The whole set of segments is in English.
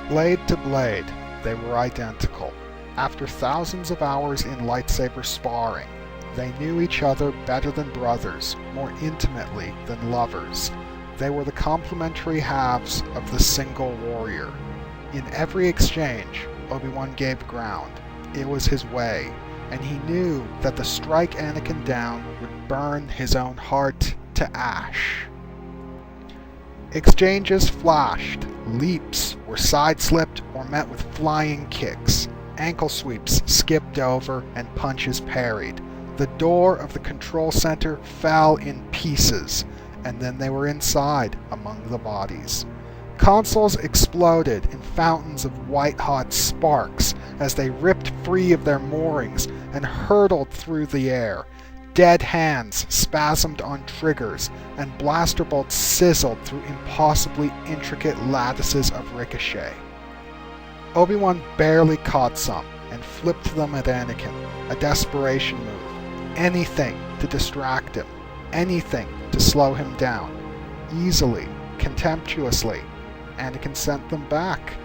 Blade to blade, they were identical. After thousands of hours in lightsaber sparring, they knew each other better than brothers, more intimately than lovers. They were the complementary halves of the single warrior. In every exchange, Obi-Wan gave ground. It was his way, and he knew that to strike Anakin down would burn his own heart to ash. Exchanges flashed. Leaps were side-slipped or met with flying kicks. Ankle sweeps skipped over and punches parried. The door of the control center fell in pieces, and then they were inside among the bodies. Consoles exploded in fountains of white-hot sparks as they ripped free of their moorings and hurtled through the air. Dead hands spasmed on triggers, and blaster bolts sizzled through impossibly intricate lattices of ricochet. Obi-Wan barely caught some and flipped them at Anakin, a desperation move. Anything to distract him, anything to slow him down. Easily, contemptuously, Anakin sent them back,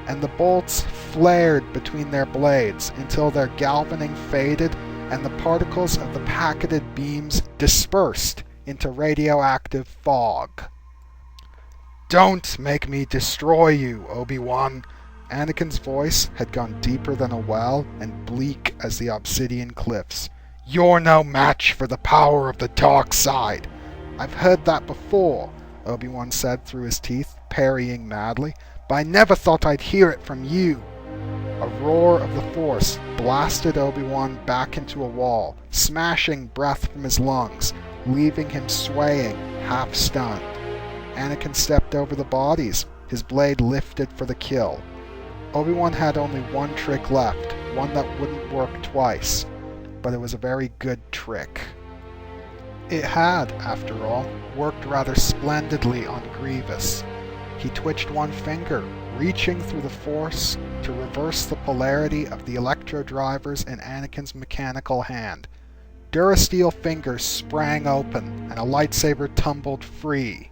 and the bolts flared between their blades until their galvaning faded and the particles of the packeted beams dispersed into radioactive fog. "Don't make me destroy you, Obi-Wan." Anakin's voice had gone deeper than a well and bleak as the obsidian cliffs. "You're no match for the power of the dark side." "I've heard that before," Obi-Wan said through his teeth, parrying madly, "but I never thought I'd hear it from you." A roar of the Force blasted Obi-Wan back into a wall, smashing breath from his lungs, leaving him swaying, half-stunned. Anakin stepped over the bodies, his blade lifted for the kill. Obi-Wan had only one trick left, one that wouldn't work twice, but it was a very good trick. It had, after all, worked rather splendidly on Grievous. He twitched one finger, reaching through the Force to reverse the polarity of the electro drivers in Anakin's mechanical hand. Durasteel fingers sprang open, and a lightsaber tumbled free.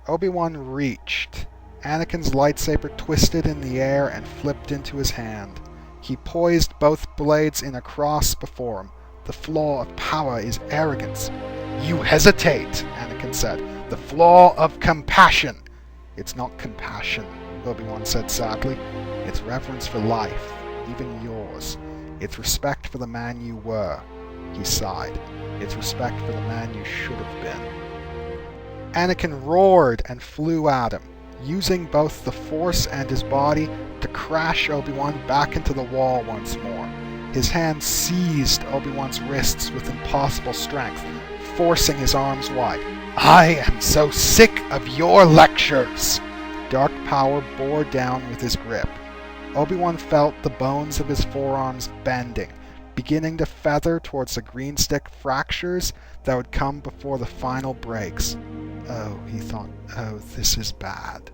Obi-Wan reached. Anakin's lightsaber twisted in the air and flipped into his hand. He poised both blades in a cross before him. "The flaw of power is arrogance." "You hesitate," Anakin said. "The flaw of compassion." "It's not compassion," Obi-Wan said sadly. "It's reverence for life, even yours. It's respect for the man you were." He sighed. "It's respect for the man you should have been." Anakin roared and flew at him, using both the Force and his body to crash Obi-Wan back into the wall once more. His hand seized Obi-Wan's wrists with impossible strength, forcing his arms wide. "I am so sick of your lectures!" Dark power bore down with his grip. Obi-Wan felt the bones of his forearms bending, beginning to feather towards the green stick fractures that would come before the final breaks. "Oh," he thought, "oh, this is bad."